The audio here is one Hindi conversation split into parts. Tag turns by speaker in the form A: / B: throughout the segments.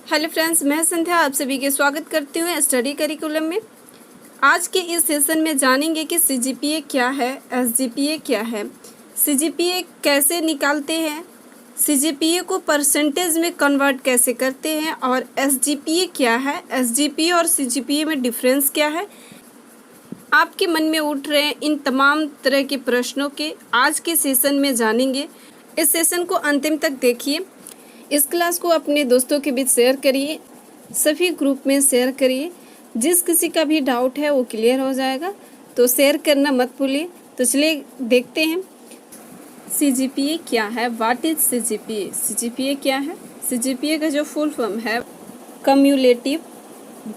A: हेलो फ्रेंड्स, मैं संध्या आप सभी के स्वागत करती हूँ स्टडी करिकुलम में। आज के इस सेशन में जानेंगे कि सीजीपीए क्या है, एसजीपीए क्या है, सीजीपीए कैसे निकालते हैं, सीजीपीए को परसेंटेज में कन्वर्ट कैसे करते हैं और एसजीपीए क्या है, एसजीपीए और सीजीपीए में डिफरेंस क्या है। आपके मन में उठ रहे इन तमाम तरह के प्रश्नों के आज के सेशन में जानेंगे। इस सेशन को अंतिम तक देखिए। इस क्लास को अपने दोस्तों के बीच शेयर करिए, सभी ग्रुप में शेयर करिए। जिस किसी का भी डाउट है वो क्लियर हो जाएगा, तो शेयर करना मत भूलिए। तो चलिए देखते हैं सीजीपीए क्या है। What is CGPA? सीजीपीए क्या है? सीजीपीए का जो फुल फॉर्म है कम्युलेटिव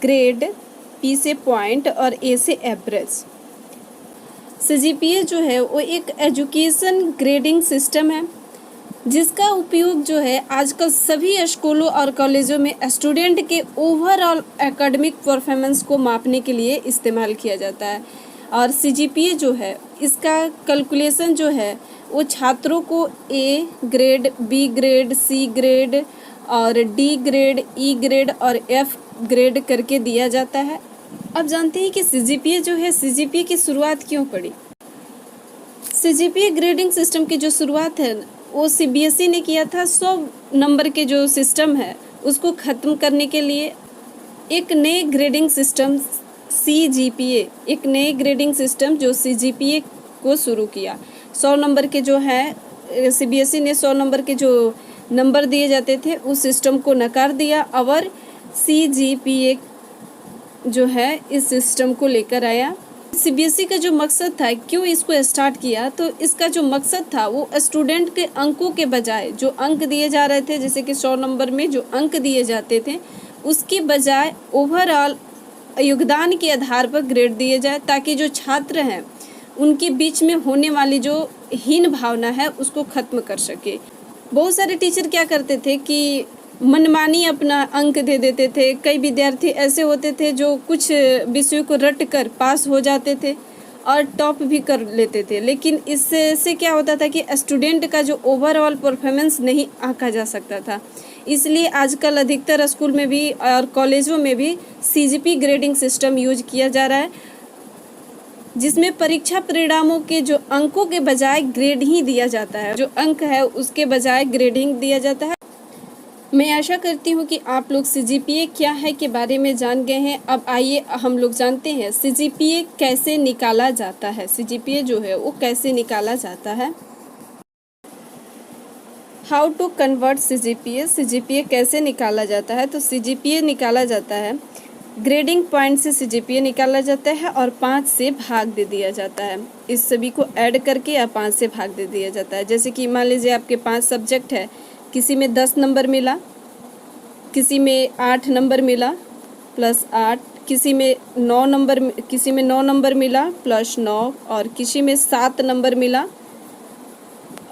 A: ग्रेड, पी से पॉइंट और ए से एवरेज। सीजीपीए जो है वो एक एजुकेशन ग्रेडिंग सिस्टम है जिसका उपयोग जो है आजकल सभी स्कूलों और कॉलेजों में स्टूडेंट के ओवरऑल एकेडमिक परफॉर्मेंस को मापने के लिए इस्तेमाल किया जाता है। और सीजीपीए जो है इसका कैलकुलेशन जो है वो छात्रों को A grade, B grade, C grade और डी ग्रेड, ई ग्रेड और एफ ग्रेड करके दिया जाता है। अब जानते हैं कि सीजीपीए जो है, सीजीपीए की शुरुआत क्यों पड़ी। सीजीपीए ग्रेडिंग सिस्टम की जो शुरुआत है वो सीबीएसई ने किया था। 100 नंबर के जो सिस्टम है उसको ख़त्म करने के लिए एक नए ग्रेडिंग सिस्टम सीजीपीए, एक नए ग्रेडिंग सिस्टम जो सीजीपीए को शुरू किया। 100 नंबर के जो है सीबीएसई ने 100 नंबर के जो नंबर दिए जाते थे उस सिस्टम को नकार दिया और सीजीपीए जो है इस सिस्टम को लेकर आया। सीबीएसई का जो मकसद था, क्यों इसको स्टार्ट किया, तो इसका जो मकसद था वो स्टूडेंट के अंकों के बजाय जो अंक दिए जा रहे थे, जैसे कि 100 नंबर में जो अंक दिए जाते थे उसके बजाय ओवरऑल योगदान के आधार पर ग्रेड दिए जाए, ताकि जो छात्र हैं उनके बीच में होने वाली जो हीन भावना है उसको ख़त्म कर सके। बहुत सारे टीचर क्या करते थे कि मनमानी अपना अंक दे देते थे। कई विद्यार्थी ऐसे होते थे जो कुछ विषयों को रट कर पास हो जाते थे और टॉप भी कर लेते थे, लेकिन इससे क्या होता था कि स्टूडेंट का जो ओवरऑल परफॉर्मेंस नहीं आंका जा सकता था। इसलिए आजकल अधिकतर स्कूल में भी और कॉलेजों में भी सीजीपी ग्रेडिंग सिस्टम यूज किया जा रहा है, जिसमें परीक्षा परिणामों के जो अंकों के बजाय ग्रेड ही दिया जाता है। जो अंक है उसके बजाय ग्रेडिंग दिया जाता है। मैं आशा करती हूँ कि आप लोग सीजीपीए क्या है के बारे में जान गए हैं। अब आइए हम लोग जानते हैं सीजीपीए कैसे निकाला जाता है। सीजीपीए जो है वो कैसे निकाला जाता है। How to convert CGPA. CGPA कैसे निकाला जाता है, तो सीजीपीए निकाला जाता है ग्रेडिंग पॉइंट से सीजीपीए निकाला जाता है और 5 से भाग दे दिया जाता है। इस सभी को ऐड करके या 5 से भाग दे दिया जाता है। जैसे कि मान लीजिए आपके 5 सब्जेक्ट है, किसी में 10 नंबर मिला, किसी में 8 नंबर मिला प्लस 8, किसी में 9 नंबर मिला प्लस 9 और किसी में 7 नंबर मिला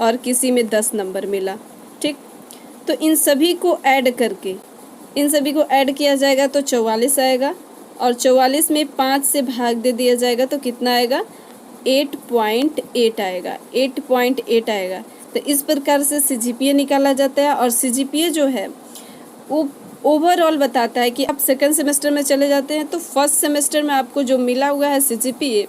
A: और किसी में 10 नंबर मिला। ठीक, तो इन सभी को ऐड किया जाएगा तो 44 आएगा और 44 में 5 से भाग दे दिया जाएगा तो कितना आएगा, 8.8 आएगा, 8.8 आएगा। तो इस प्रकार से सीजीपीए निकाला जाता है। और सीजीपीए जो है वो ओवरऑल बताता है कि आप सेकंड सेमेस्टर में चले जाते हैं तो फर्स्ट सेमेस्टर में आपको जो मिला हुआ है सीजीपीए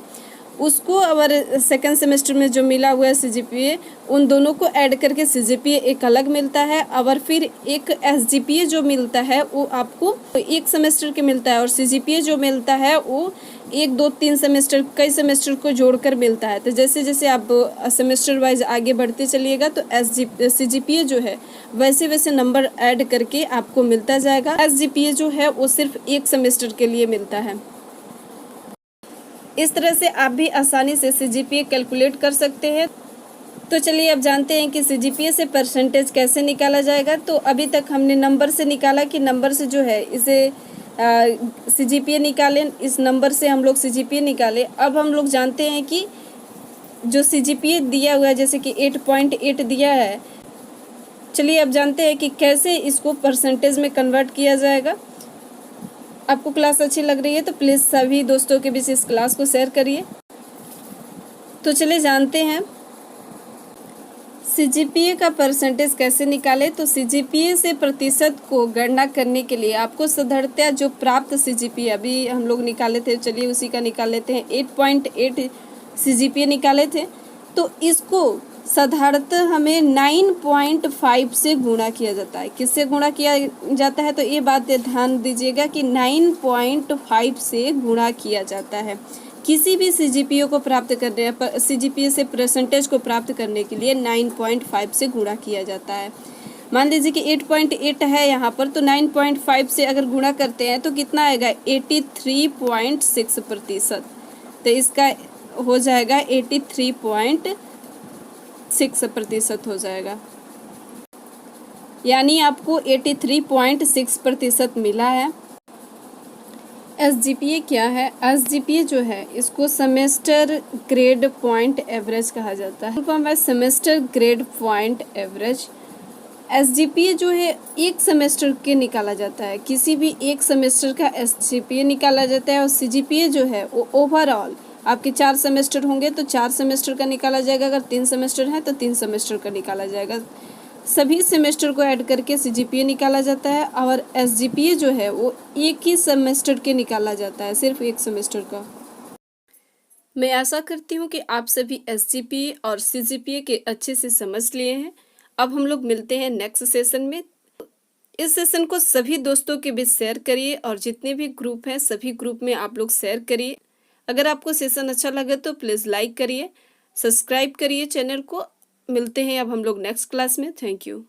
A: उसको, और सेकंड सेमेस्टर में जो मिला हुआ है सीजीपीए, उन दोनों को ऐड करके सीजीपीए एक अलग मिलता है। और फिर एक एसजीपीए जो मिलता है वो आपको एक सेमेस्टर के मिलता है और सीजीपीए जो मिलता है वो 1, 2, 3 सेमेस्टर, कई सेमेस्टर को जोड़कर मिलता है। तो जैसे जैसे आप सेमेस्टर वाइज आगे बढ़ते चलिएगा तो सीजीपीए जो है वैसे वैसे नंबर ऐड करके आपको मिलता जाएगा। एसजीपीए जो है वो सिर्फ एक सेमेस्टर के लिए मिलता है। इस तरह से आप भी आसानी से सीजीपीए कैलकुलेट कर सकते हैं। तो चलिए अब जानते हैं कि सीजीपीए से परसेंटेज कैसे निकाला जाएगा। तो अभी तक हमने नंबर से निकाला कि नंबर से जो है इसे सीजीपीए निकालें, इस नंबर से हम लोग सीजीपीए निकालें। अब हम लोग जानते हैं कि जो सीजीपीए दिया हुआ है, जैसे कि 8.8 दिया है, चलिए अब जानते हैं कि कैसे इसको परसेंटेज में कन्वर्ट किया जाएगा। आपको क्लास अच्छी लग रही है तो प्लीज़ सभी दोस्तों के बीच इस क्लास को शेयर करिए। तो चलिए जानते हैं सीजीपीए का परसेंटेज कैसे निकालें? तो सीजीपीए से प्रतिशत को गणना करने के लिए आपको साधारणतया जो प्राप्त सीजीपीए अभी हम लोग निकाले थे, चलिए उसी का निकाल लेते हैं। 8.8 सीजीपीए निकाले थे, तो इसको साधारणतः हमें 9.5 से गुणा किया जाता है। किससे गुणा किया जाता है? तो ये बात ध्यान दीजिएगा कि 9.5 से गुणा किया जाता है। किसी भी सीजीपीए को प्राप्त करने सीजीपीए से परसेंटेज को प्राप्त करने के लिए 9.5 से गुणा किया जाता है। मान लीजिए कि 8.8 है यहाँ पर, तो 9.5 से अगर गुणा करते हैं तो कितना आएगा? 83.6%। तो इसका हो जाएगा 83.6% हो जाएगा, यानी आपको 83.6% मिला है। एसजीपीए क्या है? एसजीपीए जो है इसको सेमेस्टर ग्रेड पॉइंट एवरेज कहा जाता है। Semester grade point average SGPA जो है एक सेमेस्टर के निकाला जाता है। किसी भी एक सेमेस्टर का एसजीपीए निकाला जाता है। और सीजीपीए जो है वो ओवरऑल आपके 4 सेमेस्टर होंगे तो 4 सेमेस्टर का निकाला जाएगा। अगर 3 सेमेस्टर है तो 3 सेमेस्टर का निकाला जाएगा। सभी सेमेस्टर को ऐड करके सीजीपीए निकाला जाता है। और एसजीपीए जो है वो एक ही सेमेस्टर के निकाला जाता है, सिर्फ एक सेमेस्टर का। मैं आशा करती हूँ कि आप सभी एसजीपीए और सीजीपीए के अच्छे से समझ लिए हैं। अब हम लोग मिलते हैं नेक्स्ट सेशन में। इस सेशन को सभी दोस्तों के बीच शेयर करिए और जितने भी ग्रुप हैं सभी ग्रुप में आप लोग शेयर करिए। अगर आपको सेशन अच्छा लगे तो प्लीज़ लाइक करिए, सब्सक्राइब करिए चैनल को। मिलते हैं अब हम लोग नेक्स्ट क्लास में। Thank you.